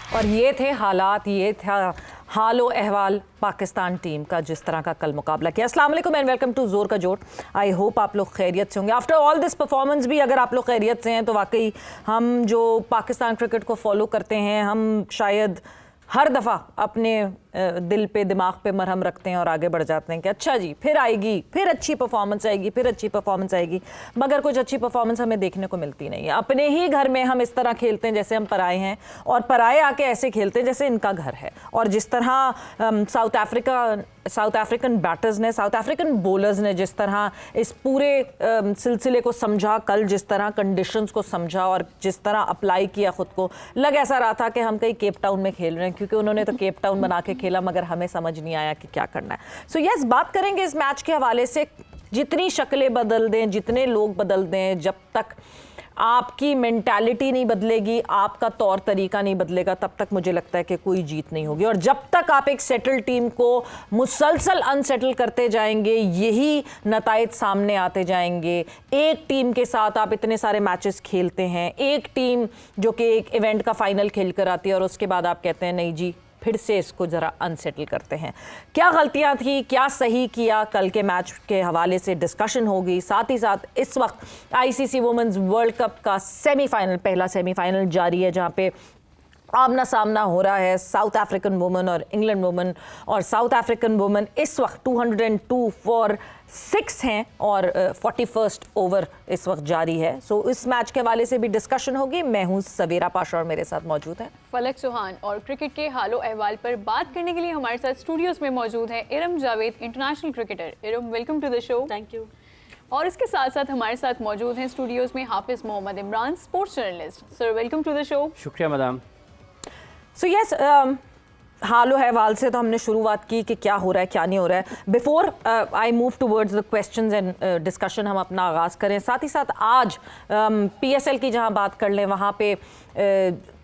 और ये थे हालात, ये था हालो अहवाल पाकिस्तान टीम का जिस तरह का कल मुकाबला किया। अस्सलाम वालेकुम एंड वेलकम टू जोर का जोर। आई होप आप लोग खैरियत से होंगे। आफ्टर ऑल दिस परफॉर्मेंस भी अगर आप लोग खैरियत से हैं तो वाकई हम जो पाकिस्तान क्रिकेट को फॉलो करते हैं, हम शायद हर दफ़ा अपने दिल पे दिमाग पे मरहम रखते हैं और आगे बढ़ जाते हैं कि अच्छा जी फिर आएगी, फिर अच्छी परफॉर्मेंस आएगी, फिर अच्छी परफॉर्मेंस आएगी, मगर कुछ अच्छी परफॉर्मेंस हमें देखने को मिलती नहीं है। अपने ही घर में हम इस तरह खेलते हैं जैसे हम पराए हैं, और पराए आके ऐसे खेलते हैं जैसे इनका घर है। और जिस तरह साउथ अफ्रीकन बैटर्स ने, साउथ अफ्रीकन बॉलर्स ने जिस तरह इस पूरे सिलसिले को समझा, कल जिस तरह कंडीशंस को समझा और जिस तरह अप्लाई किया खुद को, लग ऐसा रहा था कि हम कहीं केप टाउन में खेल रहे हैं, क्योंकि उन्होंने तो केप टाउन बना के खेला मगर हमें समझ नहीं आया कि क्या करना है। सो यस, बात करेंगे इस मैच के हवाले से। जितनी शक्लें बदल दें, जितने लोग बदल दें, जब तक आपकी मेंटालिटी नहीं बदलेगी, आपका तौर तरीका नहीं बदलेगा, तब तक मुझे लगता है कि कोई जीत नहीं होगी। और जब तक आप एक सेटल टीम को मुसलसल अनसेटल करते जाएंगे, यही नताइज सामने आते जाएंगे। एक टीम के साथ आप इतने सारे मैचेस खेलते हैं, एक टीम जो कि एक इवेंट का फाइनल खेल कर आती है और उसके बाद आप कहते हैं नहीं जी फिर से इसको ज़रा अनसेटल करते हैं। क्या गलतियां थी, क्या सही किया, कल के मैच के हवाले से डिस्कशन होगी। साथ ही साथ इस वक्त आईसीसी वुमेन्स वर्ल्ड कप का सेमीफाइनल, पहला सेमीफाइनल जारी है, जहां पे आमना सामना हो रहा है साउथ अफ्रीकन वुमेन और इंग्लैंड वुमेन। और साउथ अफ्रीकन वुमेन इस वक्त 202 फॉर 6 हैं और 41st ओवर इस वक्त जारी है। सो इस मैच के हवाले से भी डिस्कशन होगी। मैं हूं सवेरा पाशा और मेरे साथ मौजूद है फलक सुहान। और क्रिकेट के हालो अहवाल पर बात करने के लिए हमारे साथ स्टूडियोज में मौजूद है Iram Javed, international cricketer. Iram, welcome to the show. Thank you. और इसके साथ साथ हमारे साथ मौजूद हैं स्टूडियोज में Hafiz Mohammad Imran, sports journalist. Sir, welcome to the show. शुक्रिया मैडम। सो यस, हालो अहवाल से तो हमने शुरुआत की कि क्या हो रहा है, क्या नहीं हो रहा है। Before I move towards the questions and discussion, हम अपना आगाज़ करें। साथ ही साथ आज पीएसएल की जहां बात कर लें, वहां पे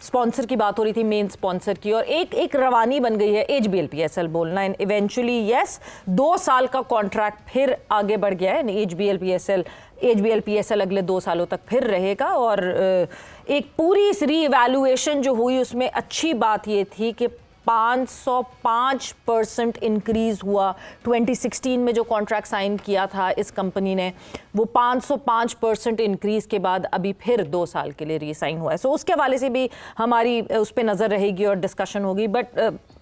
स्पॉन्सर की बात हो रही थी, मेन स्पॉन्सर की, और एक रवानी बन गई है एचबीएल पीएसएल बोलना। एंड इवेंचुअली यस, 2 साल का कॉन्ट्रैक्ट फिर आगे बढ़ गया है। एचबीएल पीएसएल अगले 2 सालों तक फिर रहेगा। और एक पूरी इस रीइवैल्यूएशन जो हुई उसमें अच्छी बात ये थी कि 505% इंक्रीज हुआ। 2016 में जो कॉन्ट्रैक्ट साइन किया था इस कंपनी ने, वो 505% इंक्रीज के बाद अभी फिर 2 साल के लिए रीसाइन हुआ है। सो उसके हवाले से भी हमारी उस पर नज़र रहेगी और डिस्कशन होगी। बट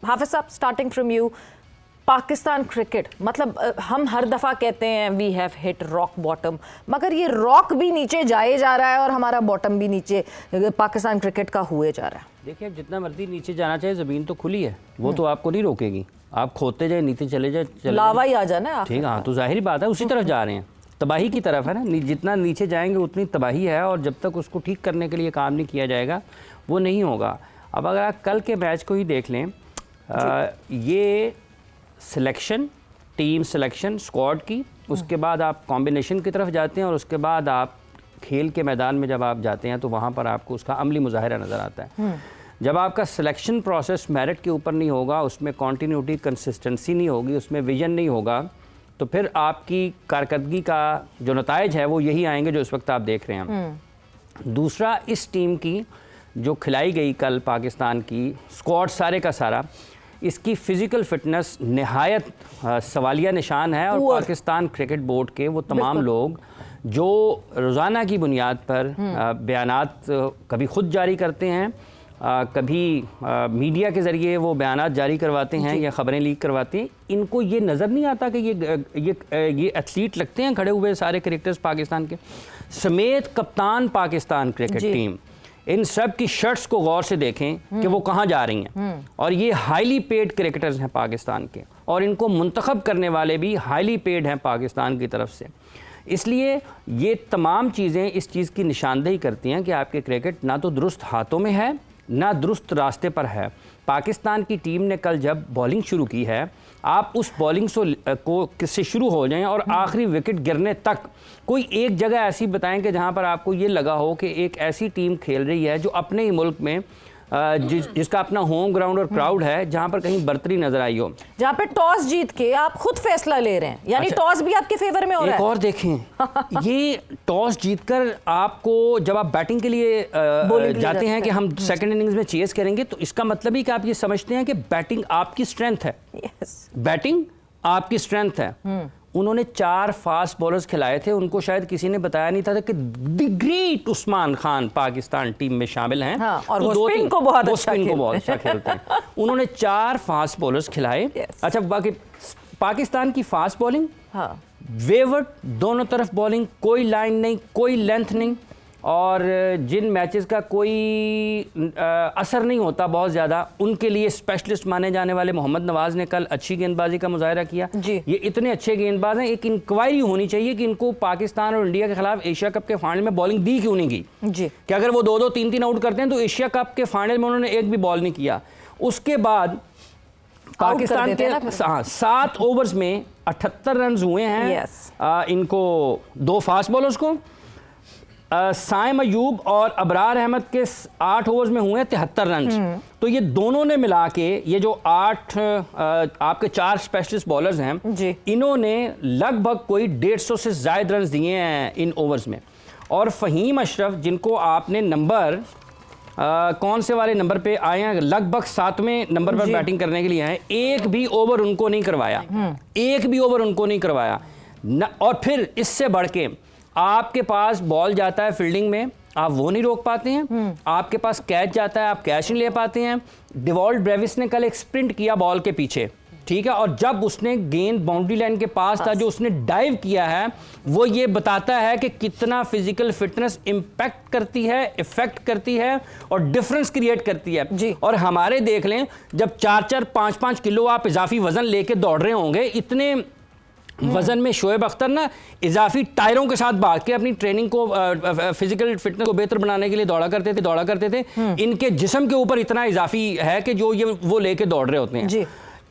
हाफिज साहब, starting from you, Pakistan cricket, मतलब हम हर दफ़ा कहते हैं we have hit rock bottom, मगर ये रॉक भी नीचे जाए जा रहा है और हमारा बॉटम भी नीचे पाकिस्तान क्रिकेट का हुए जा रहा है। देखिए, जितना मर्जी नीचे जाना चाहिए, ज़मीन तो खुली है, वो तो आपको नहीं रोकेगी। आप खोदते जाए, नीचे चले जाए, लावा ही आ जाना। ठीक है, हाँ, तो जाहिर बात है उसी तरफ जा रहे हैं, तबाही की तरफ है ना। जितना नीचे जाएंगे उतनी तबाही है, और जब तक उसको ठीक करने के लिए काम नहीं किया जाएगा वो नहीं होगा। अब अगर आप कल के मैच को ही देख लें, ये सिलेक्शन, टीम सिलेक्शन स्क्वाड की, उसके बाद आप कॉम्बिनेशन की तरफ जाते हैं, और उसके बाद आप खेल के मैदान में जब आप जाते हैं तो वहाँ पर आपको उसका अमली मुजाहिरा नज़र आता है। जब आपका सिलेक्शन प्रोसेस मेरिट के ऊपर नहीं होगा, उसमें कॉन्टीन्यूटी, कंसिस्टेंसी नहीं होगी, उसमें विजन नहीं होगा, तो फिर आपकी कारकर्दगी का जो नताइज है वो यही आएंगे जो इस वक्त आप देख रहे हैं। दूसरा, इस टीम की जो खिलाई गई कल पाकिस्तान की स्क्वाड सारे का सारा, इसकी फ़िज़िकल फ़िटनेस नहायत सवालिया निशान है। और पाकिस्तान क्रिकेट बोर्ड के वो तमाम लोग जो रोज़ाना की बुनियाद पर बयानात कभी ख़ुद जारी करते हैं, कभी मीडिया के ज़रिए वो बयानात जारी करवाते हैं या ख़बरें लीक करवाते हैं, इनको ये नज़र नहीं आता कि ये एथलीट लगते हैं खड़े हुए सारे क्रिकेटर्स पाकिस्तान के, समेत कप्तान पाकिस्तान क्रिकेट टीम, इन सब की शर्ट्स को गौर से देखें कि वो कहाँ जा रही हैं। और ये हाईली पेड क्रिकेटर्स हैं पाकिस्तान के, और इनको मुंतखब करने वाले भी हाईली पेड हैं पाकिस्तान की तरफ से। इसलिए ये तमाम चीज़ें इस चीज़ की निशानदेही करती हैं कि आपके क्रिकेट ना तो दुरुस्त हाथों में है, ना दुरुस्त रास्ते पर है। पाकिस्तान की टीम ने कल जब बॉलिंग शुरू की है, आप उस बॉलिंग को किससे शुरू हो जाएं और आखिरी विकेट गिरने तक कोई एक जगह ऐसी बताएं कि जहां पर आपको ये लगा हो कि एक ऐसी टीम खेल रही है जो अपने ही मुल्क में जिसका अपना होम ग्राउंड और क्राउड है, जहां पर कहीं बर्तरी नजर आई हो, जहाँ पे टॉस जीत के आप खुद फैसला ले रहे हैं, यानी अच्छा, टॉस भी आपके फेवर में हो रहा एक है। और देखें ये टॉस जीतकर आपको जब आप बैटिंग के लिए जाते हैं कि हम सेकंड इनिंग्स में चेस करेंगे, तो इसका मतलब ही कि आप ये समझते हैं कि बैटिंग आपकी स्ट्रेंथ है। यस, बैटिंग आपकी स्ट्रेंथ है। उन्होंने 4 फास्ट बॉलर्स खिलाए थे, उनको शायद किसी ने बताया नहीं था कि the great Usman Khan Pakistan team में शामिल हैं। हाँ, और तो वो 2-3 स्पिन को बहुत वो अच्छा स्पिन को खेलते बहुत अच्छा खेलते हैं। उन्होंने 4 फास्ट बॉलर्स खिलाए। Yes. अच्छा, बाकी पाकिस्तान की फास्ट बॉलिंग हाँ, वेवर्ड, दोनों तरफ बॉलिंग, कोई लाइन नहीं, कोई लेंथ नहीं, और जिन मैचेस का कोई असर नहीं होता बहुत ज़्यादा, उनके लिए स्पेशलिस्ट माने जाने वाले मोहम्मद नवाज़ ने कल अच्छी गेंदबाजी का मुजाहरा किया। जी। ये इतने अच्छे गेंदबाज हैं, एक इंक्वायरी होनी चाहिए कि इनको पाकिस्तान और इंडिया के खिलाफ एशिया कप के फाइनल में बॉलिंग दी क्यों नहीं की। जी, कि अगर वो 2-2, 3-3 आउट करते हैं तो एशिया कप के फाइनल में उन्होंने एक भी बॉल नहीं किया। उसके बाद पाकिस्तान देते के हैं ना फिर। 7 ओवर्स में 78 रन हुए हैं। Yes. इनको 2 फास्ट बॉलर्स को, साइम अयूब और अबरार अहमद के 8 ओवर्स में हुए 73 रन। तो ये दोनों ने मिला के, ये जो 8 आपके 4 स्पेशलिस्ट बॉलर्स हैं जी, इन्होंने लगभग कोई 150 से ज़ायद रन दिए हैं इन ओवर्स में। और फ़हीम अशरफ, जिनको आपने नंबर कौन से वाले नंबर पे आए हैं, लगभग 7वें नंबर पर बैटिंग करने के लिए आए, एक भी ओवर उनको नहीं करवाया, एक भी ओवर उनको नहीं करवाया और फिर इससे बढ़ के आपके पास बॉल जाता है फील्डिंग में, आप वो नहीं रोक पाते हैं। आपके पास कैच जाता है, आप कैच नहीं ले पाते हैं। डिवॉल्ट ब्रेविस ने कल एक स्प्रिंट किया बॉल के पीछे, ठीक है, और जब उसने गेंद बाउंड्री लाइन के पास था, जो उसने डाइव किया है, वो ये बताता है कि कितना फिजिकल फिटनेस इंपैक्ट करती है, इफेक्ट करती है और डिफरेंस क्रिएट करती है जी। और हमारे देख लें, जब 4-4, 5-5 किलो आप इजाफी वजन लेके दौड़ रहे होंगे, इतने वजन में शोएब अख्तर ना इजाफी टायरों के साथ भाग के अपनी ट्रेनिंग को, फिजिकल फिटनेस को बेहतर बनाने के लिए दौड़ा करते थे। इनके जिस्म के ऊपर इतना इजाफी है कि जो ये वो लेके दौड़ रहे होते हैं जी।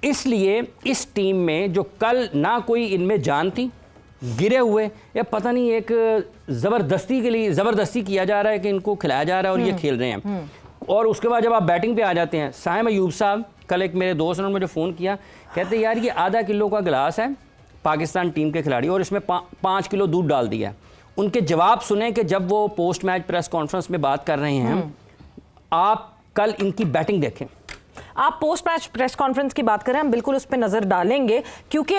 इसलिए इस टीम में जो कल ना कोई इनमें जान थी, गिरे हुए, या पता नहीं एक ज़बरदस्ती किया जा रहा है कि इनको खिलाया जा रहा है और ये खेल रहे हैं। और उसके बाद जब आप बैटिंग पे आ जाते हैं, साइम अयूब साहब, कल एक मेरे दोस्त ने मुझे फ़ोन किया, कहते यार ये आधा किलो का गिलास है पाकिस्तान टीम के खिलाड़ी और इसमें 5 किलो दूध डाल दिया। उनके जवाब सुने कि जब वो पोस्ट मैच प्रेस कॉन्फ्रेंस में बात कर रहे हैं, आप कल इनकी बैटिंग देखें। आप पोस्ट मैच प्रेस कॉन्फ्रेंस की बात करें, हम बिल्कुल उस पर नज़र डालेंगे, क्योंकि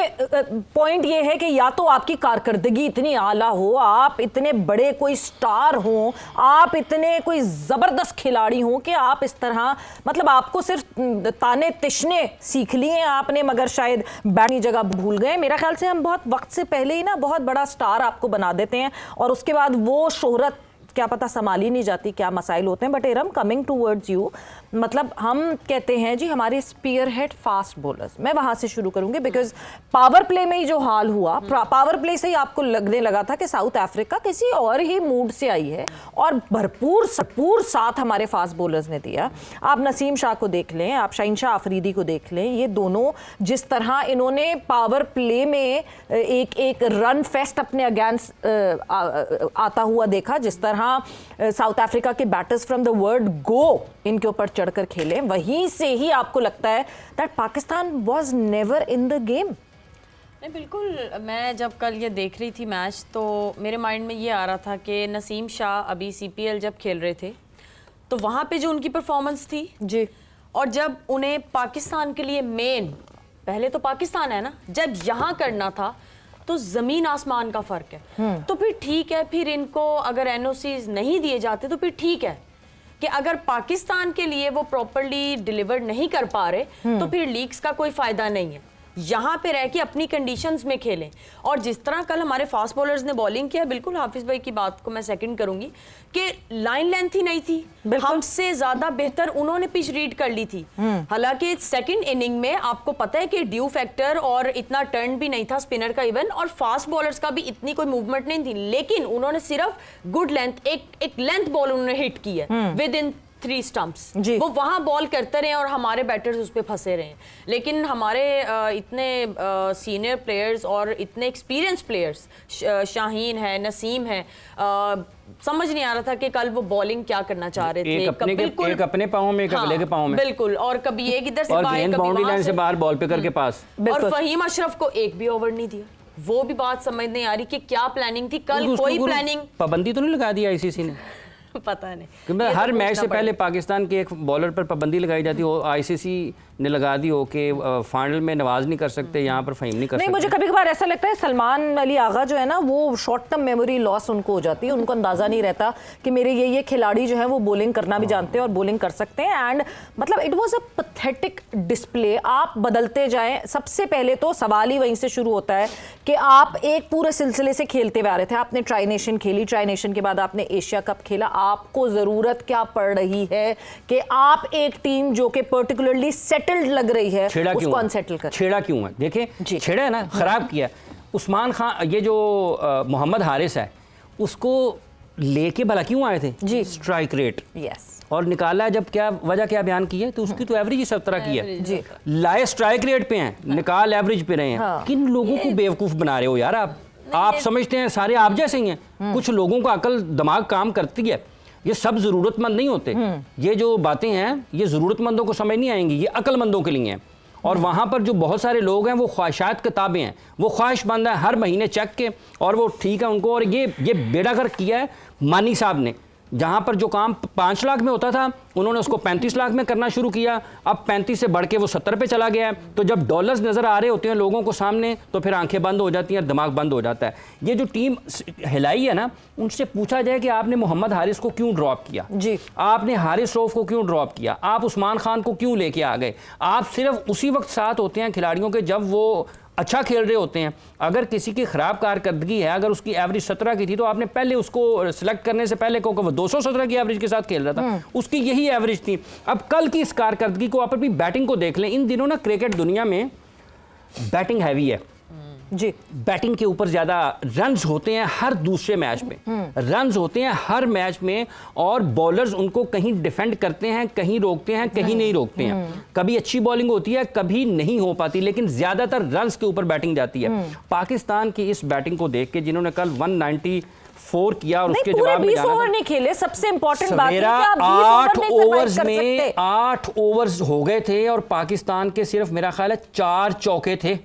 पॉइंट ये है कि या तो आपकी कारकर्दगी इतनी आला हो, आप इतने बड़े कोई स्टार हो, आप इतने कोई ज़बरदस्त खिलाड़ी हो कि आप इस तरह, मतलब आपको सिर्फ ताने तिशने सीख लिए हैं आपने, मगर शायद बैटिंग जगह भूल गए। मेरा ख्याल से हम बहुत वक्त से पहले ही ना बहुत बड़ा स्टार आपको बना देते हैं और उसके बाद वो शोहरत क्या पता संभाली नहीं जाती, क्या मसाइल होते हैं। But Iram, coming towards you, मतलब हम कहते हैं जी हमारे स्पीयर हेड फास्ट बॉलर्स, मैं वहां से शुरू करूंगी बिकॉज पावर प्ले में ही जो हाल हुआ, पावर प्ले से ही आपको लगने लगा था कि साउथ अफ्रीका किसी और ही मूड से आई है और भरपूर साथ हमारे फास्ट बॉलर्स ने दिया। आप नसीम शाह को देख लें, आप शाहीन शाह अफरीदी को देख लें, ये दोनों जिस तरह इन्होंने पावर प्ले में एक रन फेस्ट अपने अगेंस्ट आता हुआ देखा, जिस तरह साउथ अफ्रीका के बैटर्स फ्रॉम द वर्ड गो इनके ऊपर चढ़कर खेले, वहीं से ही आपको लगता है that Pakistan was never in the game. नहीं, बिल्कुल। मैं जब कल ये देख रही थी मैच, तो मेरे माइंड में ये आ रहा था कि नसीम शाह अभी CPL जब खेल रहे थे तो वहाँ पे जो उनकी परफॉर्मेंस थी जी, और जब उन्हें पाकिस्तान के लिए मेन, पहले तो पाकिस्तान है ना, जब यहाँ करना था तो ज़मीन आसमान का फ़र्क है। तो फिर ठीक है, फिर इनको अगर NOCs नहीं दिए जाते तो फिर ठीक है कि अगर पाकिस्तान के लिए वो प्रॉपर्ली डिलीवर नहीं कर पा रहे तो फिर लीग्स का कोई फ़ायदा नहीं है। यहाँ पे रह के अपनी कंडीशंस में खेलें। और जिस तरह कल हमारे फास्ट बॉलर्स ने बॉलिंग किया, बिल्कुल हाफिज भाई की बात को मैं सेकंड करूंगी कि लाइन लेंथ ही नहीं थी, हमसे ज्यादा बेहतर उन्होंने पिच रीड कर ली थी। हालांकि सेकंड इनिंग में आपको पता है कि ड्यू फैक्टर और इतना टर्न भी नहीं था स्पिनर का इवन, और फास्ट बॉलर्स का भी इतनी कोई मूवमेंट नहीं थी, लेकिन उन्होंने सिर्फ गुड लेंथ, एक लेंथ बॉल उन्होंने हिट की है विद इन 3 स्टंप्स। वो वहां बॉल करते रहे और हमारे बैटर्स उस पर फंसे रहे। लेकिन हमारे इतने सीनियर प्लेयर्स और इतने एक्सपीरियंस प्लेयर्स, शाहीन है, नसीम है, समझ नहीं आ रहा था कि कल वो बॉलिंग क्या करना चाह रहे थे। एक अपने पाँव में, एक अगले के पाँव में, बिल्कुल, और कभी एक इधर से और बाहर, गेंद कभी बाउंड्री वहां लाइन से बाहर बॉल पिकर के पास। और फहीम अशरफ को एक भी ओवर नहीं दिया। वो भी बात समझ नहीं आ रही कि क्या प्लानिंग थी कल, कोई प्लानिंग, पाबंदी तो नहीं लगा दी आईसीसी ने? पता नहीं, क्योंकि हर मैच से पहले पाकिस्तान के एक बॉलर पर पाबंदी लगाई जाती हो, आईसीसी ने लगा दी हो कि फाइनल में नवाज नहीं कर सकते, यहाँ पर फहीम नहीं कर सकते। मुझे कभी कभार ऐसा लगता है सलमान अली आगा जो है ना, वो शॉर्ट टर्म मेमोरी लॉस उनको हो जाती है, उनको अंदाजा नहीं रहता कि मेरे ये खिलाड़ी जो है वो बॉलिंग करना भी जानते हैं और बॉलिंग कर सकते हैं। एंड मतलब it was a pathetic display. आप बदलते जाएं, सबसे पहले तो सवाल ही वहीं से शुरू होता है कि आप एक पूरे सिलसिले से खेलते हुए आ रहे थे। आपने ट्राई नेशन खेली, ट्राई नेशन के बाद आपने एशिया कप खेला। आपको जरूरत क्या पड़ रही है कि आप एक टीम जो कि पर्टिकुलरली सेटल्ड लग रही है उसको अनसेटल कर। छेड़ा क्यों है? देखिए छेड़ा है ना, खराब किया। उस्मान खान, ये जो मोहम्मद हारिस है, उसको लेके भला क्यों आए थे जी? स्ट्राइक रेट, यस, और निकाला जब क्या वजह क्या बयान की है, तो उसकी तो एवरेज ही 17 की है जी। लाए स्ट्राइक रेट पे हैं, निकाल एवरेज पे रहे हैं। हाँ। किन लोगों को बेवकूफ बना रहे हो यार आप समझते हैं सारे आप जैसे ही हैं। कुछ लोगों का अकल दिमाग काम करती है, ये सब जरूरतमंद नहीं होते। ये जो बातें हैं ये जरूरतमंदों को समझ नहीं आएंगी, ये अक्लमंदों के लिए हैं। और वहाँ पर जो बहुत सारे लोग हैं वो ख्वाहिशात किताबें हैं, वो ख्वाहिशमंद है हर महीने चेक के, और वो ठीक है उनको। और ये बेड़ागर्क किया है मानी साहब ने, जहाँ पर जो काम 5 लाख में होता था उन्होंने उसको 35 लाख में करना शुरू किया। अब 35 से बढ़ के वो 70 पे चला गया है। तो जब डॉलर्स नज़र आ रहे होते हैं लोगों को सामने, तो फिर आंखें बंद हो जाती हैं, दिमाग बंद हो जाता है। ये जो टीम हिलाई है ना, उनसे पूछा जाए कि आपने मोहम्मद हारिस को क्यों ड्रॉप किया जी, आपने हारिस रऊफ को क्यों ड्रॉप किया, आप उस्मान खान को क्यों लेके आ गए। आप सिर्फ उसी वक्त साथ होते हैं खिलाड़ियों के जब वो अच्छा खेल रहे होते हैं। अगर किसी की ख़राब कारकर्दगी है, अगर उसकी एवरेज 17 की थी, तो आपने पहले उसको सिलेक्ट करने से पहले को वो 217 की एवरेज के साथ खेल रहा था, उसकी यही एवरेज थी। अब कल की इस कारकर्दगी को आप अपनी बैटिंग को देख लें। इन दिनों ना क्रिकेट दुनिया में बैटिंग हैवी है जी, बैटिंग के ऊपर ज़्यादा रन्स होते हैं हर दूसरे मैच में, रन्स होते हैं हर मैच में, और बॉलर्स उनको कहीं डिफेंड करते हैं, कहीं रोकते हैं, कहीं नहीं रोकते हैं। कभी अच्छी बॉलिंग होती है, कभी नहीं हो पाती, लेकिन ज़्यादातर रन्स के ऊपर बैटिंग जाती है। पाकिस्तान की इस बैटिंग को देख के, जिन्होंने कल 194 किया और उसके जवाब में 20 ओवर नहीं खेले, सबसे इंपॉर्टेंट बात है कि आप 20 8 ओवर नहीं survive ओवर्स कर में सकते। 8 ओवर्स हो गए थे, और पाकिस्तान के सिर्फ मेरा ख्याल है 4 चौके थे,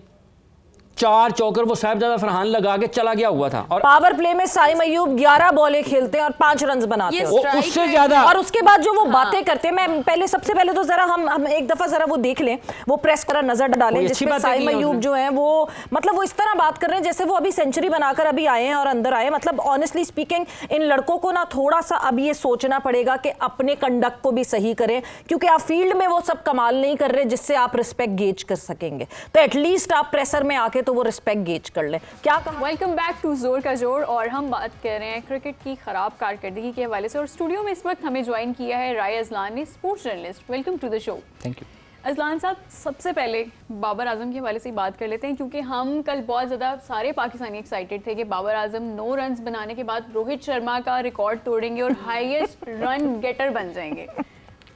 4 चौकर वो साहिबजादा फरहान लगा के चला गया हुआ था। और पावर प्ले में साइम अयूब 11 बॉलें खेलते हैं और 5 रन बनाते हैं, उससे ज्यादा। और उसके बाद जो वो बातें करते हैं, मैं सबसे पहले तो जरा हम एक दफा जरा वो देख लें, वो प्रेस करा नजर डालें जिसमें साइम अयूब जो है वो मतलब वो इस तरह बात कर रहे हैं जैसे वो अभी सेंचुरी बनाकर अभी आए हैं और अंदर आए। मतलब ऑनेस्टली स्पीकिंग, इन लड़कों को ना थोड़ा सा अब ये सोचना पड़ेगा कि अपने कंडक्ट को भी सही करें, क्योंकि आप फील्ड में वो सब कमाल नहीं कर रहे जिससे आप रिस्पेक्ट गेज कर सकेंगे। तो एटलीस्ट आप प्रेशर में आके तो वो रिस्पेक्ट गेज कर ले। क्या कहा? वेलकम बैक टू जोर का जोर, और हम बात कर रहे हैं क्रिकेट की खराब कारकर्दगी के हवाले से। और स्टूडियो में इस वक्त हमें ज्वाइन किया है राय अजलान ने, sports journalist. Welcome to the show. Thank you. Azlan साहब, सबसे पहले बाबर आजम के हवाले से बात कर लेते हैं, क्योंकि हम कल बहुत ज़्यादा सारे पाकिस्तानी एक्साइटेड थे कि बाबर आजम 9 रन्स बनाने के बाद रोहित शर्मा का रिकॉर्ड तोड़ेंगे और हाईएस्ट रन गेटर बन जाएंगे।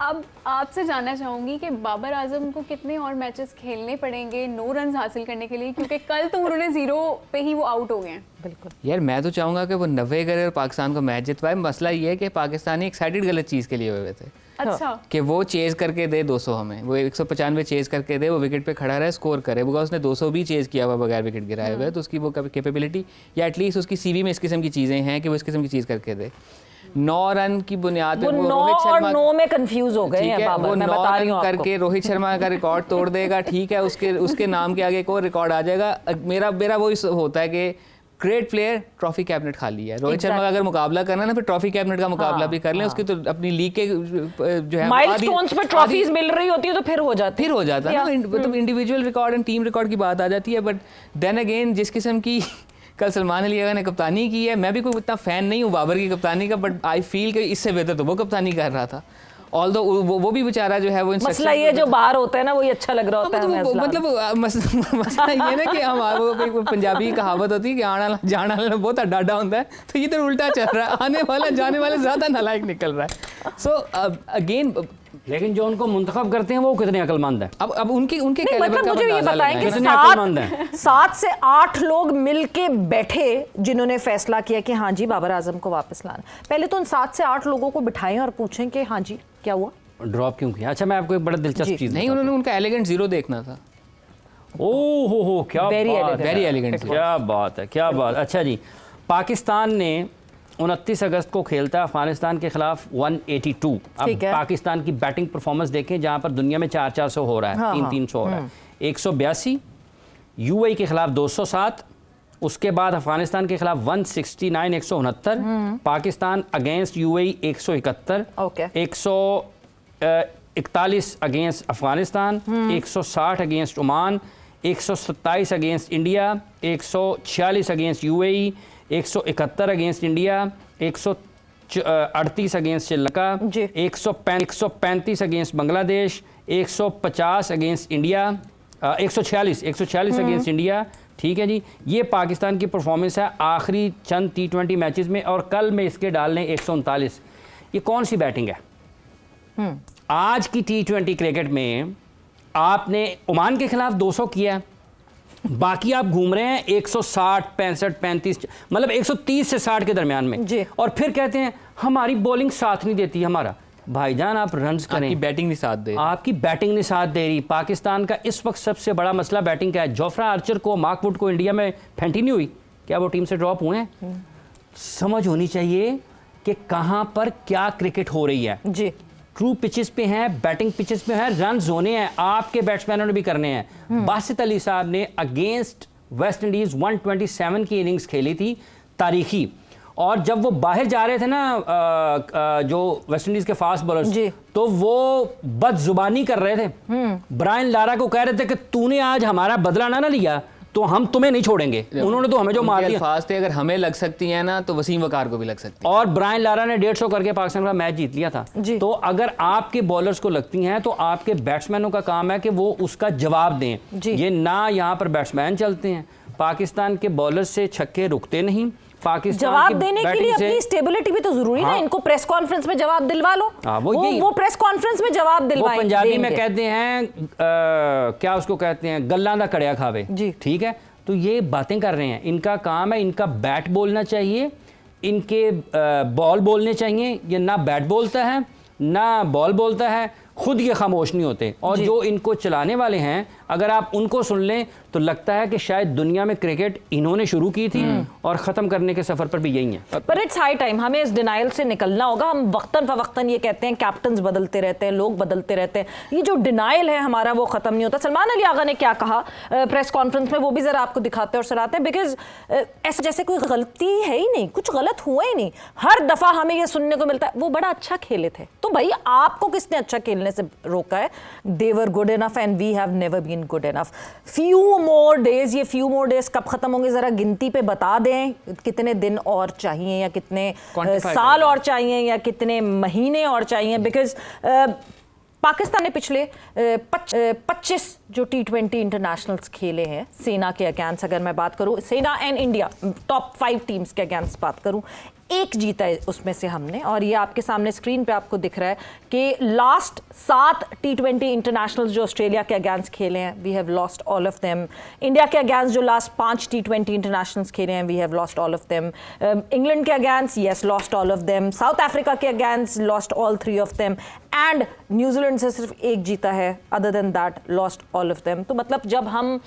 अब आपसे जानना चाहूँगी कि बाबर आजम को कितने और मैचेस खेलने पड़ेंगे 9 रन हासिल करने के लिए, क्योंकि कल तो उन्होंने 0 पे ही वो आउट हो गए हैं। बिल्कुल यार, मैं तो चाहूँगा कि वो 90 करे और पाकिस्तान को मैच जितवाए। मसला ये है कि पाकिस्तानी एक्साइटेड गलत चीज़ के लिए हुए थे अच्छा, कि वो चेज़ करके दे 200 हमें, वो 195 चेज़ करके दे, वो विकेट पे खड़ा रहे, स्कोर करे। बिकॉज उसने 200 भी चेज़ किया हुआ बगैर विकेट गिराए हुए, तो उसकी वो कैपेबिलिटी या एटलीस्ट उसकी सीवी में इस किस्म की चीज़ें हैं कि वो इस किस्म की चीज़ करके दे। 9 रन की बुनियाद पे वो 9 और 9 में कंफ्यूज हो गए हैं बाबर, मैं बता रही हूं आपको। करके रोहित शर्मा का रिकॉर्ड तोड़ देगा, ठीक है, उसके नाम के आगे एक और रिकॉर्ड आ जाएगा। मेरा वो होता है कि ग्रेट प्लेयर, ट्रॉफी कैबिनेट खाली है। रोहित शर्मा का अगर मुकाबला करना ना, फिर ट्रॉफी कैबिनेट का मुकाबला भी कर लें। उसकी तो अपनी लीग के जो है माइलस्टोन्स पे ट्रॉफीज मिल रही होती है तो फिर हो जाता है ना, मतलब individual record and team record की बात आ जाती है। बट देन अगेन, जिस किस्म की कल सलमान अली ने कप्तानी की है, मैं भी कोई इतना फ़ैन नहीं हूँ बाबर की कप्तानी का, बट आई फील कि इससे बेहतर तो वो कप्तानी कर रहा था। ऑल्दो वो भी बेचारा जो है वो मसला ये जो बाहर होता है ना, वो अच्छा लग रहा होता है हमें। मतलब मसला ये ना कि हमारे को पंजाबी पंजाबी कहावत होती है कि आना जाना बहुत डाडा होता है, तो ये तो उल्टा चल रहा है, आने वाला जाने वाला ज़्यादा नालायक निकल रहा है। सो अगेन लेकिन जो उनको मुंतखब करते हैं वो कितने अक्लमंद हैं? अब उनके नहीं, कैलिबर मतलब का मुझे ये अंदाजा बताएं कि लगाएं। कितने अक्लमंद हैं? 7 से 8 लोग मिलके बैठे जिन्होंने फैसला किया कि हाँ जी बाबर आजम को वापस लाना। पहले तो उन 7 से 8 लोगों को बिठाएं और पूछें कि हाँ जी क्या हुआ। ड्रॉप क्यों किया? अच्छा मैं आपको एक बड़ा दिलचस्प जी। चीज़ नहीं, उन्होंने उनका एलिगेंट जीरो देखना था। ओह हो क्या Very बात elegant. है, Very elegant. क्या बात है, क्या बात। अच्छा जी, पाकिस्तान ने 29 अगस्त को खेलता है अफगानिस्तान के खिलाफ 182। अब ठीक है। पाकिस्तान की बैटिंग परफॉर्मेंस देखें, जहां पर दुनिया में 400 हो रहा है, हाँ, 300 हो रहा है। 182, यूएई के खिलाफ 207, उसके बाद अफगानिस्तान के खिलाफ 169 169, Pakistan against UAE 171, okay. 141 against Afghanistan, 160 against Oman, 127 against India, 146 against UAE, 171 against India, 138 against Sri Lanka, जी। 135 against Bangladesh, 150 against India, 146 against India. ठीक है जी, ये पाकिस्तान की परफॉर्मेंस है आखिरी चंद T20 मैचेस में, और कल में इसके डालने 139। ये कौन सी बैटिंग है? आज की T20 क्रिकेट में आपने ओमान के खिलाफ 200 किया, बाकी आप घूम रहे हैं 160 65 35, मतलब 130 से 60 के दरमियान में जी। और फिर कहते हैं हमारी बॉलिंग साथ नहीं देती हमारा। भाईजान आप रन्स करें, आपकी बैटिंग नहीं साथ दे। आपकी बैटिंग नहीं साथ दे रही। पाकिस्तान का इस वक्त सबसे बड़ा मसला बैटिंग का है। जोफ्रा आर्चर को, मार्क वुड को इंडिया में फेंटी नहीं हुई, क्या वो टीम से ड्रॉप हुए हैं? समझ होनी चाहिए कि कहां पर क्या क्रिकेट हो रही है। जी। ट्रू पिचेस पे हैं, बैटिंग पिचेस पे हैं, रन्स होने हैं, आपके बैट्समैनों ने भी करने हैं। बासित अली साहब ने अगेंस्ट वेस्ट इंडीज 127 की इनिंग्स खेली थी, तारीखी। और जब वो बाहर जा रहे थे ना जो वेस्ट इंडीज के फास्ट बॉलर्स, जी। तो वो बदजुबानी कर रहे थे। ब्रायन लारा को कह रहे थे कि तूने आज हमारा बदला ना लिया तो हम तुम्हें नहीं छोड़ेंगे। उन्होंने तो हमें जो मार दिया। अल्फाज थे, अगर हमें लग सकती है ना तो वसीम वकार को भी लग सकती है। और ब्रायन लारा ने 150 करके पाकिस्तान का मैच जीत लिया था। जी। तो अगर आपके बॉलर्स को लगती हैं तो आपके बैट्समैनों का काम है कि वो उसका जवाब दें। जी। ये ना यहाँ पर बैट्समैन चलते हैं, पाकिस्तान के बॉलर्स से छक्के रुकते नहीं। पाकिस्तान जवाब की देने के बैटिंग लिए से- अपनी स्टेबिलिटी भी तो जरूरी है ना। हाँ। इनको प्रेस कॉन्फ्रेंस में जवाब दिलवा लो। हाँ, वो प्रेस कॉन्फ्रेंस में जवाब वो दिलवाएं। पंजाबी में देंगे। कहते हैं क्या उसको कहते हैं, गल्ला दा कड़िया खावे। जी। ठीक है, तो ये बातें कर रहे हैं, इनका काम है, इनका बैट बोलना चाहिए, इनके बॉल बोलने चाहिए। ये ना बैट बोलता है ना बॉल बोलता है, खुद ये खामोश नहीं होते। और जो इनको चलाने वाले हैं, अगर आप उनको सुन लें तो लगता है कि शायद दुनिया में क्रिकेट इन्होंने शुरू की थी और ख़त्म करने के सफ़र पर भी यही है। पर इट्स हाई टाइम, हमें इस डिनाइल से निकलना होगा। हम वक्तन फवक्तन ये कहते हैं कैप्टन्स बदलते रहते हैं, लोग बदलते रहते हैं, ये जो डिनाइल है हमारा वो ख़त्म नहीं होता। सलमान अली आगा ने क्या कहा प्रेस कॉन्फ्रेंस में, वो भी ज़रा आपको दिखाते और सुनाते हैं। बिकॉज ऐसे जैसे कोई गलती है ही नहीं, कुछ गलत हुआ ही नहीं। हर दफ़ा हमें ये सुनने को मिलता है वो बड़ा अच्छा खेले थे। तो भाई आपको किसने अच्छा खेलने से रोका है? They were good enough and we have never been good enough. Few more days, ये फ्यू मोर डेज कब खत्म होंगे जरा गिनती पे बता दें। कितने दिन और चाहिए या कितने Quantify साल करें। और चाहिए या कितने महीने और चाहिए? बिकॉज पाकिस्तान ने पिछले 25 जो T20 इंटरनेशनल्स खेले हैं सेना के अगेंस्ट, अगर मैं बात करूं सेना एंड इंडिया टॉप 5 टीम्स के अगेंस्ट बात करूं, एक जीता है उसमें से हमने। और ये आपके सामने स्क्रीन पे आपको दिख रहा है कि लास्ट 7 T20 इंटरनेशनल्स जो ऑस्ट्रेलिया के अगेंस्ट खेले हैं, we have lost all of them. India के अगेंस्ट जो लास्ट 5 T20 इंटरनेशनल्स खेले हैं, we have lost all of them. England के against yes lost all of them. South Africa के against lost all 3 of them. And New Zealand से सिर्फ एक जीता है, other than that lost all of them. तो मतलब जब हम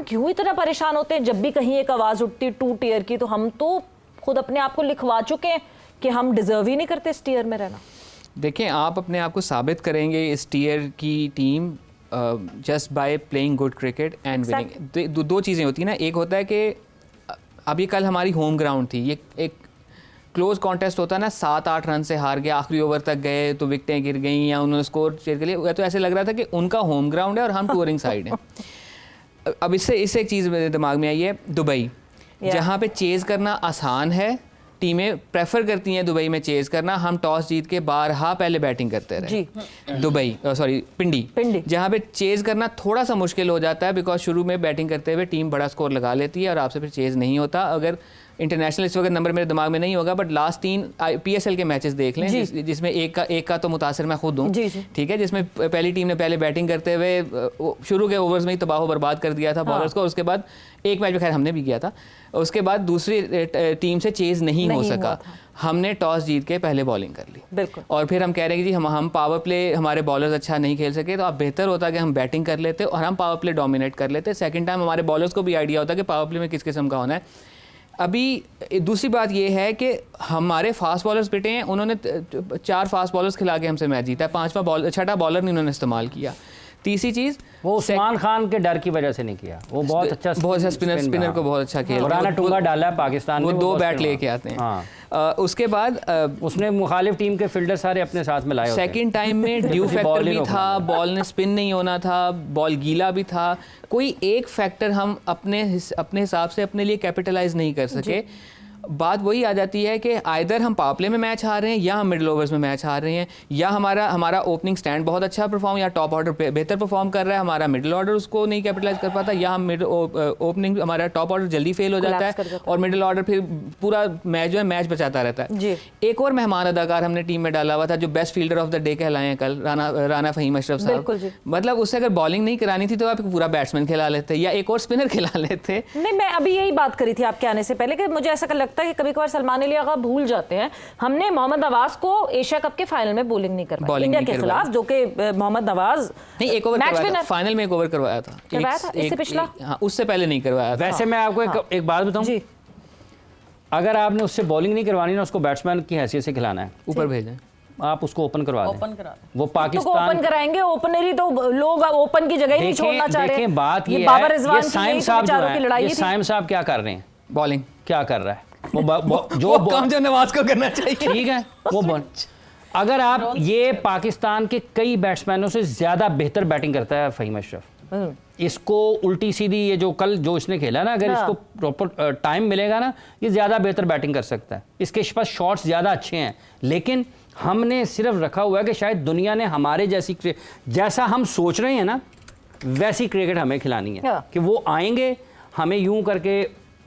क्यों इतना परेशान होते हैं जब भी कहीं एक आवाज़ उठती है 2 टियर की, तो हम तो खुद अपने आप को लिखवा चुके हैं कि हम डिजर्व ही नहीं करते इस टियर में रहना। देखें, आप अपने आप को साबित करेंगे इस टियर की team just by playing good cricket and winning. दो चीज़ें होती हैं ना, एक होता है कि अभी कल हमारी होम ग्राउंड थी, ये एक क्लोज कॉन्टेस्ट होता है ना, 7-8 रन से हार गया, आखिरी ओवर तक गए तो विकटें गिर गई या उन्होंने स्कोर चेयर के लिए, तो ऐसे लग रहा था कि उनका होम ग्राउंड है और हम टूरिंग साइड हैं। अब इससे एक चीज़ मेरे दिमाग में आई है, दुबई, जहाँ पे चेज़ करना आसान है, टीमें प्रेफर करती हैं दुबई में चेज़ करना। हम टॉस जीत के बारहा पहले बैटिंग करते रहे। दुबई पिंडी, जहाँ पे चेज़ करना थोड़ा सा मुश्किल हो जाता है, बिकॉज शुरू में बैटिंग करते हुए टीम बड़ा स्कोर लगा लेती है और आपसे फिर चेज़ नहीं होता। अगर इंटरनेशनल इस वक्त नंबर मेरे दिमाग में नहीं होगा, बट लास्ट 3 PSL के मैचेस देख लें जिसमें एक का तो मुतासर मैं खुद हूँ, ठीक है, जिसमें पहली टीम ने पहले बैटिंग करते हुए शुरू के ओवर्स में ही तबाह बर्बाद कर दिया था बॉलर्स को, उसके बाद एक मैच में खैर हमने भी किया था, उसके बाद दूसरी टीम से चेज नहीं हो सका, हमने टॉस जीत के पहले बॉलिंग कर ली, बिल्कुल, और फिर हम कह रहे हैं कि जी हम पावर प्ले, हमारे बॉलर्स अच्छा नहीं खेल सके, तो अब बेहतर होता कि हम बैटिंग कर लेते और हम पावर प्ले डोमिनेट कर लेते। सेकंड टाइम हमारे बॉलर्स को भी आइडिया होता कि पावर प्ले में किस किस्म का होना है। अभी दूसरी बात ये है कि हमारे फास्ट बॉलर्स बेटे हैं, उन्होंने 4 फास्ट बॉलर्स खिला के हमसे मैच जीता है, 5वां छठा बॉलर नहीं उन्होंने इस्तेमाल किया। तीसरी चीज़ वो उस्मान खान के डर की वजह से नहीं किया, वो बहुत अच्छा स्पिनर को बहुत अच्छा खेल, पुराना टुंगा डाला है पाकिस्तान वो में, 2 बैट लेके आते हैं। उसके बाद उसने मुखालिफ टीम के फील्डर सारे अपने साथ में लाए। सेकंड टाइम में ड्यू फैक्टर भी था, बॉल ने स्पिन नहीं होना था, बॉल गीला भी था, कोई एक फैक्टर हम अपने हिसाब से अपने लिए कैपिटलाइज नहीं कर सके। बात वही आ जाती है कि आइदर हम पावर प्ले में मैच हार रहे हैं या हम मिडिल ओवर्स में मैच हार रहे हैं, या हमारा ओपनिंग स्टैंड बहुत अच्छा परफॉर्म, या टॉप ऑर्डर बेहतर परफॉर्म कर रहा है, हमारा मिडिल ऑर्डर उसको नहीं कैपिटलाइज कर पाता, या हम ओपनिंग हमारा टॉप ऑर्डर जल्दी फेल हो जाता है और मिडिल ऑर्डर फिर पूरा मैच जो है मैच बचाता रहता है। एक और मेहमान अदाकार हमने टीम में डाला हुआ था जो best fielder of the day कहलाए हैं कल, राना फहीम अशरफ साहब। मतलब उससे अगर बॉलिंग नहीं करानी थी तो आप पूरा बैट्समैन खिला लेते या एक और स्पिनर खिला लेते। नहीं, मैं अभी यही बात करी थी आपके आने से पहले कि मुझे ऐसा लगता है कि कभी कभार सलमान अली आगा भूल जाते हैं, हमने मोहम्मद नवाज को एशिया कप के फाइनल में बॉलिंग नहीं करवाई इंडिया के खिलाफ, जो कि मोहम्मद नवाज नहीं एक ओवर करवाया था, फाइनल में एक ओवर करवाया था, इससे पिछला उससे पहले नहीं करवाया। वैसे मैं आपको एक बात बताऊं, अगर आपने उससे बॉलिंग नहीं करवानी ना, उसको बैट्समैन की हैसियत से खिलाना है, ऊपर भेजें, आप उसको ओपन करवा दें, वो तो पाकिस्तान ओपन कराएंगे, ओपनर ही तो लोग ओपन की जगह ही नहीं छोड़ना चाह रहे हैं। देखें बात ये बाबर है, रिजवान ये की साइम साहब जो की लड़ाई है, थी। ये साइम साहब क्या कर रहे हैं, बॉलिंग क्या कर रहा है, वो जो काम जो नवाज को करना चाहिए, ठीक है वो बॉल। अगर आप ये पाकिस्तान के कई बैट्समैनों से ज्यादा बेहतर बैटिंग करता है फहीम अशरफ, इसको उल्टी सीधी ये जो कल जो इसने खेला ना, अगर इसको प्रॉपर टाइम मिलेगा ना, ये ज्यादा बेहतर बैटिंग कर सकता है, इसके पास शॉट्स ज्यादा अच्छे हैं, लेकिन हमने सिर्फ रखा हुआ है कि शायद दुनिया ने हमारे जैसा हम सोच रहे हैं ना वैसी क्रिकेट हमें खिलानी है, कि वो आएंगे हमें यूं करके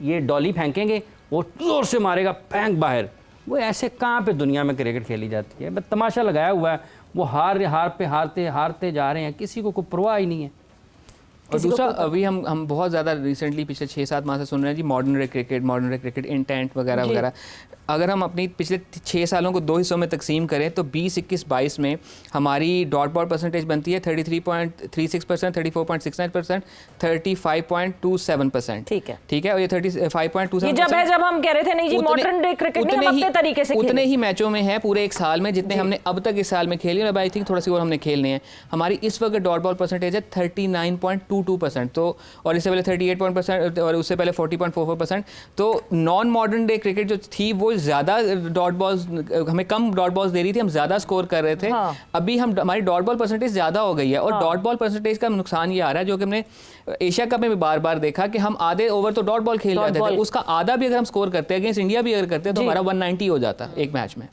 ये डॉली फेंकेंगे, वो जोर से मारेगा फेंक बाहर, वो ऐसे कहाँ पे दुनिया में क्रिकेट खेली जाती है, बस तमाशा लगाया हुआ है, वो हारते जा रहे हैं, किसी को कोई परवाह ही नहीं है। और दूसरा अभी हम बहुत ज़्यादा रिसेंटली पिछले 6-7 माह से सुन रहे हैं जी मॉडर्न क्रिकेट इंटेंट वगैरह वगैरह। अगर हम अपनी पिछले 6 सालों को 2 हिस्सों में तकसीम करें तो 20, 21, 22 में हमारी डॉट बॉल परसेंटेज बनती है 33.36%, 34.69%, 35.27%। ठीक है, और ये 35.27% जब हम कह रहे थे नहीं जी मॉडर्न डे क्रिकेट नहीं, हम अपने तरीके से उतने ही मैचों में है पूरे एक साल में जितने हमने अब तक इस साल में खेले, और आई थिंक थोड़ा सी और हमने खेलने हैं। हमारी इस वक्त डॉट बॉल परसेंटेज है 39.22%, तो और इससे पहले 38% और उससे पहले 40.44%। तो नॉन मॉडर्न डे क्रिकेट जो थी वो ज़्यादा डॉट बॉल्स, हमें कम डॉट बॉल्स दे रही थी, हम ज़्यादा स्कोर कर रहे थे। अभी हमारी डॉट बॉल परसेंटेज ज़्यादा हो गई है, और डॉट बॉल परसेंटेज का नुकसान ये आ रहा है जो कि हमने एशिया कप में भी बार बार देखा कि हम आधे ओवर तो डॉट बॉल खेल रहे थे, उसका आधा भी अगर हम स्कोर करते हैं अगेंस्ट इंडिया भी अगर करते हैं तो हमारा 190 हो जाता है एक मैच में।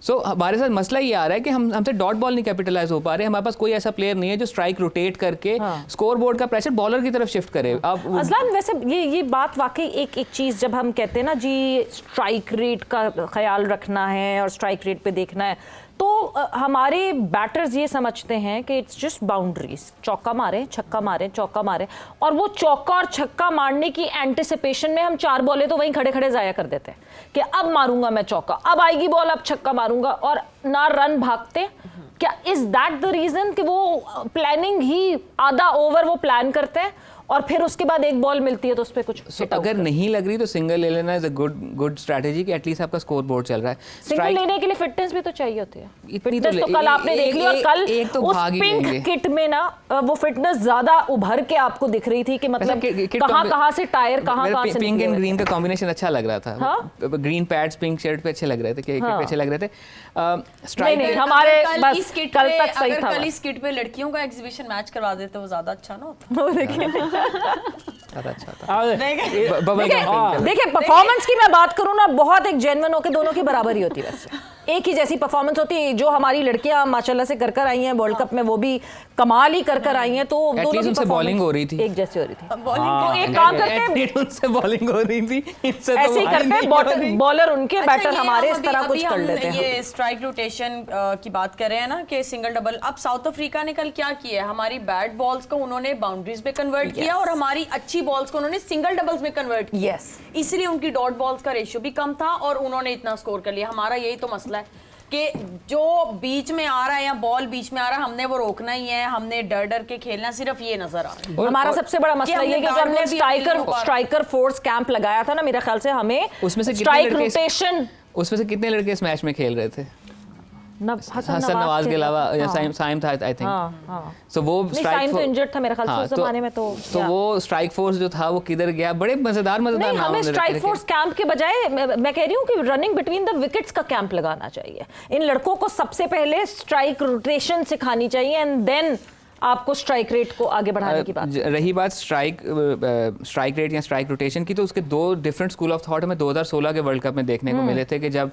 सो हमारे साथ मसला ये आ रहा है कि हमसे डॉट बॉल नहीं कैपिटलाइज हो पा रहे, हमारे पास कोई ऐसा प्लेयर नहीं है जो स्ट्राइक रोटेट करके स्कोर बोर्ड का प्रेशर बॉलर की तरफ शिफ्ट करे। अब अजलान वैसे ये बात वाकई एक चीज़ जब हम कहते हैं ना जी स्ट्राइक रेट का ख्याल रखना है और स्ट्राइक रेट पे देखना है, तो हमारे बैटर्स ये समझते हैं कि इट्स जस्ट बाउंड्रीज, चौका मारे छक्का मारे चौका मारे, और वो चौका और छक्का मारने की एंटिसिपेशन में हम 4 बॉलें तो वहीं खड़े खड़े जाया कर देते हैं कि अब मारूंगा मैं चौका, अब आएगी बॉल, अब छक्का मारूंगा, और ना रन भागते। क्या इज दैट द रीजन कि वो प्लानिंग ही आधा ओवर वो प्लान करते हैं और फिर उसके बाद एक बॉल मिलती है तो उस पर कुछ अगर नहीं लग रही तो सिंगल ले लेना इज अ गुड स्ट्रैटेजी कि एटलीस्ट आपका स्कोर बोर्ड चल रहा है। सिंगल लेने के लिए फिटनेस भी तो चाहिए होती है, इतनी फिटनेस तो कल आपने देख ली, और कल उस पिंक किट में ना वो फिटनेस ज्यादा उभर के आपको दिख रही थी कि मतलब कहां से टायर कहां से पिंक एंड ग्रीन का कॉम्बिनेशन अच्छा लग रहा था, ग्रीन पैड्स पिंक शर्ट पे अच्छे लग रहे थे, किट पे अच्छे लग रहे थे। नहीं हमारे बस कल तक सही था। कल इस किट पे लड़कियों का एग्जीबिशन मैच करवा देते वो ज्यादा अच्छा ना होता। अच्छा था। देखिए परफॉर्मेंस की मैं बात करूं ना, बहुत एक जेन्युइन होकर दोनों की बराबरी होती है वैसे। एक ही जैसी परफॉर्मेंस होती है। जो हमारी लड़कियां माशाल्लाह से कर कर आई हैं वर्ल्ड कप में, वो भी कमाल ही कर कर आई हैं। तो दोनों की उनसे बॉलिंग हो रही थी, एक जैसी हो रही थी। बॉलिंग तो एक काम करते हैं, उनसे बॉलिंग हो रही थी, इनसे तो ऐसे ही करते हैं, बॉलर उनके, अच्छा, बैटर ये हमारे, हम इस तरह अभी कुछ कर हम लेते हैं। ये स्ट्राइक रोटेशन की बात कर रहे हैं ना कि सिंगल डबल। अब साउथ अफ्रीका ने कल क्या किया है, हमारी बैड बॉल्स को उन्होंने बाउंड्रीज पे कन्वर्ट किया और हमारी अच्छी बॉल्स को उन्होंने सिंगल डबल्स में कन्वर्ट किया। Yes. इसलिए उनकी डॉट बॉल्स का रेशियो भी कम था और उन्होंने इतना स्कोर कर लिया। हमारा यही तो मसला है कि जो बीच में आ रहा है या बॉल बीच में आ रहा है, हमने वो रोकना ही है, हमने डर डर के खेलना, सिर्फ ये नजर आ रहा है। हमारा सबसे बड़ा मसला ये है कि हमने स्ट्राइकर फोर्स कैंप लगाया था ना, मेरे ख्याल से हमें उसमें से स्ट्राइक रोटेशन, उसमें से कितने लड़के इस मैच में खेल रहे थे? हसन नवाज के अलावा या साइम था आई थिंक। सो वो साइम तो इंजर्ड था मेरे ख्याल से उस जमाने में। तो वो स्ट्राइक फोर्स जो था वो किधर गया? बड़े मजेदार नहीं, हमें स्ट्राइक फोर्स कैंप के बजाय मैं कह रही हूँ कि रनिंग बिटवीन द विकेट्स का कैंप लगाना चाहिए। इन लड़कों को सबसे पहले स्ट्राइक रोटेशन सिखानी चाहिए एंड देन आपको स्ट्राइक रेट को आगे बढ़ाने की बात। रही बात स्ट्राइक रेट या स्ट्राइक रोटेशन की, तो उसके दो डिफरेंट स्कूल ऑफ थॉट हमें 2016 के वर्ल्ड कप में देखने को मिले थे कि जब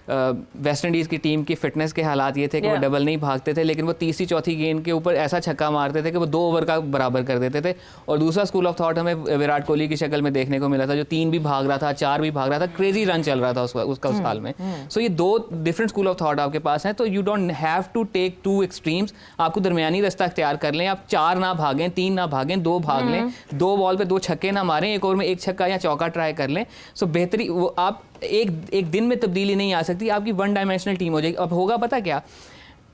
वेस्ट इंडीज़ की टीम की फिटनेस के हालात ये थे कि वो डबल नहीं भागते थे, लेकिन वो तीसरी चौथी गेंद के ऊपर ऐसा छक्का मारते थे कि वो 2 ओवर का बराबर कर देते थे। और दूसरा स्कूल ऑफ थॉट हमें विराट कोहली की शक्ल में देखने को मिला था, जो 3 भी भाग रहा था, 4 भी भाग रहा था, क्रेजी रन चल रहा था उसका उस साल में। सो ये 2 डिफरेंट स्कूल ऑफ थॉट आपके पास हैं, तो you don't have to take 2 extremes. आपको दरमियानी रास्ता अख्तियार कर लें। आप 4 ना भागें, 3 ना भागें, 2 भाग लें, 2 बॉल पे 2 छक्के ना मारें, एक ओवर में 1 छक्का या चौका ट्राई कर लें। सो बेहतरी वो आप एक दिन में तब्दीली नहीं आ सकती, आपकी 1 डायमेंशनल टीम हो जाएगी। अब होगा पता क्या,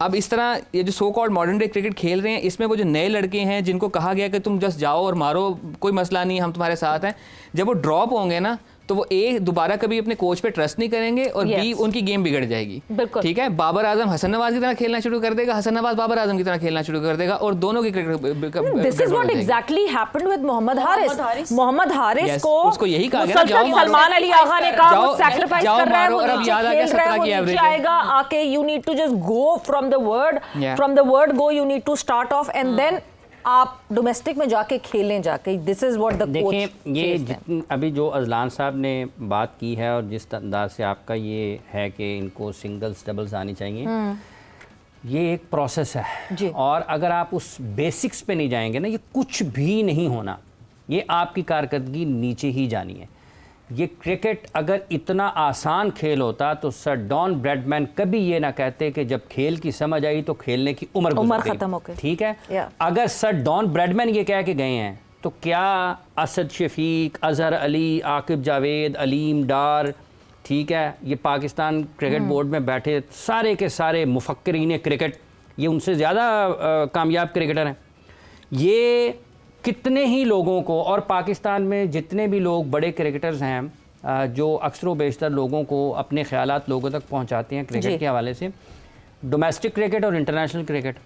अब इस तरह ये जो so called modern day cricket खेल रहे हैं, इसमें वो जो नए लड़के हैं जिनको कहा गया कि तुम जस्ट जाओ और मारो, कोई मसला नहीं, हम तुम्हारे साथ हैं, जब वो ड्रॉप होंगे ना तो वो दोबारा कभी अपने कोच पे ट्रस्ट नहीं करेंगे और बी उनकी गेम बिगड़ जाएगी। ठीक है, बाबर आजम हसन नवाज की तरह खेलना शुरू कर देगा, हसन नवाज बाबर आजम की तरह खेलना शुरू कर देगा और दोनों की cricket. This is what exactly happened with Mohammad Haris. Mohammad Haris को उसको यही कहा गया, सलमान अली आगा ने कहा वो सैक्रिफाइस कर रहा है, वो नीचे खेल रहा है, वो नीचे आएगा, आके you need to just go from the word go, you need to start off and then आप डोमेस्टिक में जाके खेलें जाके। This is what the coach. देखिए ये अभी जो अजलान साहब ने बात की है और जिस अंदाज से आपका ये है कि इनको सिंगल्स डबल्स आनी चाहिए, ये एक प्रोसेस है और अगर आप उस बेसिक्स पे नहीं जाएंगे ना, ये कुछ भी नहीं होना, ये आपकी कारकर्दगी नीचे ही जानी है। ये क्रिकेट अगर इतना आसान खेल होता तो सर डॉन ब्रैडमैन कभी ये ना कहते कि जब खेल की समझ आई तो खेलने की उम्र खत्म हो गई। ठीक है, अगर सर डॉन ब्रैडमैन ये कह के गए हैं तो क्या असद शफीक, अजहर अली, आकिब जावेद, अलीम डार, ठीक है, ये पाकिस्तान क्रिकेट बोर्ड में बैठे सारे के सारे मुफक्किरीन क्रिकेट, ये उनसे ज़्यादा कामयाब क्रिकेटर हैं। ये कितने ही लोगों को, और पाकिस्तान में जितने भी लोग बड़े क्रिकेटर्स हैं जो अक्सर बेशतर लोगों को अपने ख्यालात लोगों तक पहुंचाते हैं क्रिकेट के हवाले से, डोमेस्टिक क्रिकेट और इंटरनेशनल क्रिकेट,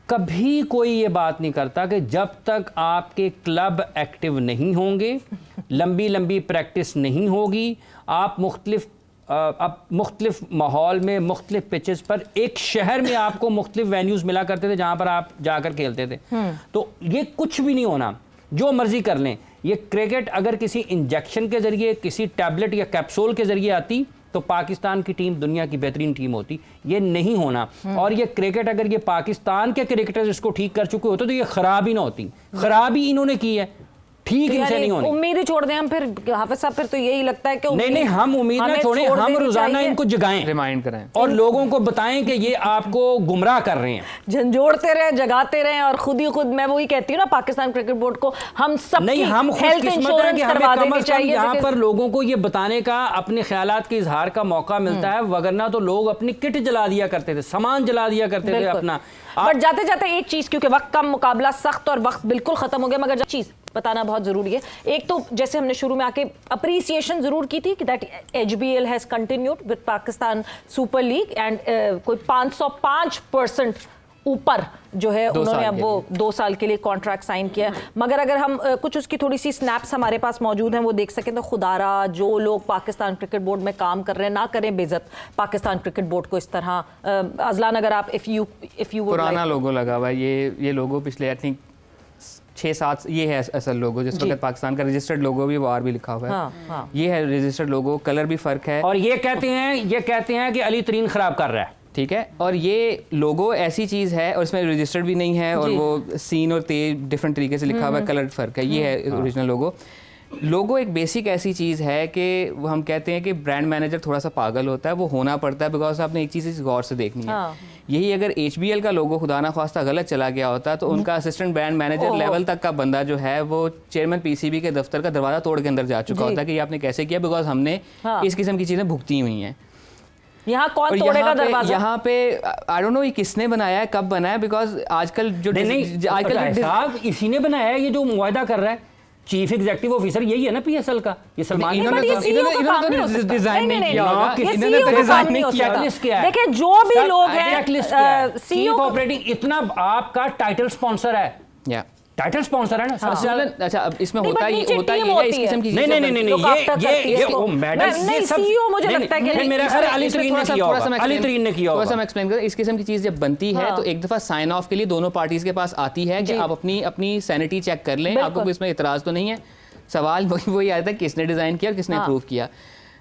कभी कोई ये बात नहीं करता कि जब तक आपके क्लब एक्टिव नहीं होंगे, लंबी लंबी प्रैक्टिस नहीं होगी, आप मुख्तलिफ माहौल में मुख्तलिफ पिचेस पर, एक शहर में आपको मुख्तलिफ वेन्यूज़ मिला करते थे जहाँ पर आप जाकर खेलते थे, तो ये कुछ भी नहीं होना, जो मर्जी कर लें। ये क्रिकेट अगर किसी इंजेक्शन के ज़रिए, किसी टैबलेट या कैप्सूल के ज़रिए आती तो पाकिस्तान की टीम दुनिया की बेहतरीन टीम होती। ये नहीं होना। और ये क्रिकेट अगर ये पाकिस्तान के क्रिकेटर्स इसको ठीक कर चुके होते तो ये ख़राब ही ना होती। ख़राब ही इन्होंने की है, ठीक इनसे नहीं होनी। उम्मीद ही छोड़ दें हम फिर हाफिज साहब, फिर तो यही लगता है कि नहीं हम उम्मीद ना छोड़ें, हम रोजाना इनको जगाएं, रिमाइंड कराएं और लोगों को बताएं कि ये आपको गुमराह कर रहे हैं, झंझोड़ते रहें, जगाते रहें। और खुद ही खुद मैं वही कहती हूँ ना, पाकिस्तान क्रिकेट बोर्ड को हम सब नहीं, हम हेल्थ इंश्योरेंस करवा देनी चाहिए। यहाँ पर लोगों को ये बताने का, अपने ख्यालात के इजहार का मौका मिलता है, वगरना तो लोग अपनी किट जला दिया करते थे, सामान जला दिया करते थे अपना। बट जाते जाते एक चीज, क्योंकि वक्त का मुकाबला सख्त और वक्त बिल्कुल खत्म हो गया, मगर चीज बताना बहुत जरूरी है। एक तो जैसे हमने शुरू में आके अप्रिसिएशन जरूर की थी कि that HBL has continued with Pakistan super league and कोई 505% ऊपर जो है उन्होंने अब वो 2 साल के लिए कॉन्ट्रैक्ट साइन किया। मगर अगर हम कुछ उसकी थोड़ी सी स्नैप्स हमारे पास मौजूद हैं वो देख सकें तो खुदारा जो लोग पाकिस्तान क्रिकेट बोर्ड में काम कर रहे हैं, ना करें बेइज्जत पाकिस्तान क्रिकेट बोर्ड को इस तरह। अजलान, अगर आप इफ यू पुराना लोगो लगा हुआ है, ये लोगो पिछले आई थिंक 6-7 ये है असल लोगो, जिस वक्त पाकिस्तान का रजिस्टर्ड लोगो भी वार भी लिखा हुआ है। हाँ। ये है रजिस्टर्ड लोगो, कलर भी फ़र्क है। और ये कहते हैं कि अली तरीन ख़राब कर रहा है। ठीक है, और ये लोगो ऐसी चीज़ है और इसमें रजिस्टर्ड भी नहीं है, और वो सीन और तेज डिफरेंट तरीके से लिखा हुआ है, कलर फ़र्क है। ये है ओरिजिनल लोगो। लोगो एक बेसिक ऐसी चीज़ है कि वो हम कहते हैं कि ब्रांड मैनेजर थोड़ा सा पागल होता है, वो होना पड़ता है, बिकॉज आपने एक चीज़ गौर से देखनी है। यही अगर HBL का लोगो खुदा ना ख्वास्ता गलत चला गया होता तो उनका असिस्टेंट ब्रांड मैनेजर लेवल तक का बंदा जो है वो चेयरमैन PCB के दफ्तर का दरवाज़ा तोड़ के अंदर जा चुका होता कि ये आपने कैसे किया, बिकॉज हमने इस किस्म की चीज़ें भुगती हुई हैं। यहाँ कौन तोड़ेगा दरवाजा? यहाँ पे आई डोंट नो ये किसने बनाया है, कब बनाया है, बिकॉज आजकल जो साहब इसी ने बनाया है। ये जो मुआहदा कर रहा है चीफ एग्जीक्यूटिव ऑफिसर यही है ना PSL का। ये सलमान इन्होंने तो डिजाइन नहीं किया होगा, इन्होंने तो डिजाइन नहीं किया। देखिए जो भी लोग हैं चीफ ऑपरेटिंग इतना आपका टाइटल स्पॉन्सर है, टाइटल स्पॉन्सर है ना। अच्छा, अब इसमें होता ही है इस किस्म की नहीं ये ओ मैडम ये सब सीईओ मुझे लगता है कि मेरा ख्याल अली तरीन ने किया होगा। अली तरीन ने किया होगा। थोड़ा सा मैं एक्सप्लेन कर, इस किस्म की चीज़ जब बनती है तो एक दफ़ा साइन ऑफ के लिए दोनों पार्टीज के पास आती है कि आप अपनी सैनिटी चेक कर लें, आपको कोई इसमें इतराज़ तो नहीं है। सवाल वही आता है किसने डिज़ाइन किया और किसने अप्रूव किया।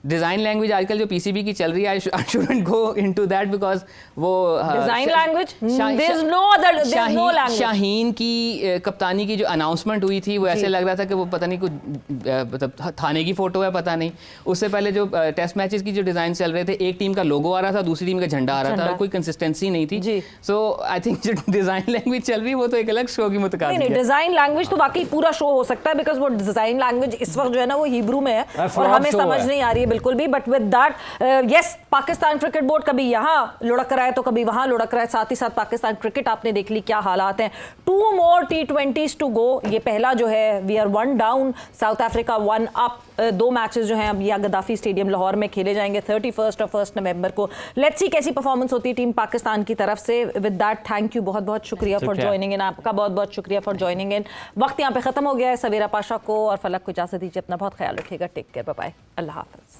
डिज़ाइन लैंग्वेज आजकल जो PCB की चल रही है, I shouldn't go into that because वो design language, there is no other, there is no language. Shaheen की कप्तानी की जो अनाउंसमेंट हुई थी वो ऐसे लग रहा था कि वो पता नहीं कुछ मतलब थाने की फ़ोटो है, पता नहीं। उससे पहले जो टेस्ट मैचेस की जो डिज़ाइन चल रहे थे, एक टीम का लोगो आ रहा था, दूसरी टीम का झंडा आ रहा था, कोई कंसिस्टेंसी नहीं थी। सो आई थिंक जो डिज़ाइन लैंग्वेज चल रही है वो तो एक अलग शो की मुतकाबिल है। डिज़ाइन लैंग्वेज तो वाकई पूरा शो हो सकता है, बिकॉज वो डिज़ाइन लैंग्वेज इस वक्त जो है ना वो हिब्रू में है और हमें समझ नहीं आ रही है बिल्कुल भी। But with that yes, Pakistan cricket board कभी यहाँ लुढ़क रहा है तो कभी वहां लुढ़क रहा है। साथ ही साथ पाकिस्तान क्रिकेट आपने देख ली क्या हालात हैं। 2 more T20s टू गो। ये पहला जो है we are 1 down, South Africa 1 up. 2 matches जो हैं अब या गद्दाफी स्टेडियम लाहौर में खेले जाएंगे 31 और 1 नवंबर को। लेट्स सी कैसी परफॉर्मेंस होती है टीम पाकिस्तान की तरफ से। विद दैट थैंक यू, बहुत बहुत शुक्रिया फॉर ज्वाइनिंग इन। आपका बहुत बहुत शुक्रिया फॉर ज्वाइनिंग इन। वक्त यहाँ पे खत्म हो गया है। सवेरा पाशा को और फलक को इजाजत दीजिए। अपना बहुत ख्याल रखिएगा। टेक केयर, बाय बाय, अल्लाह हाफिज।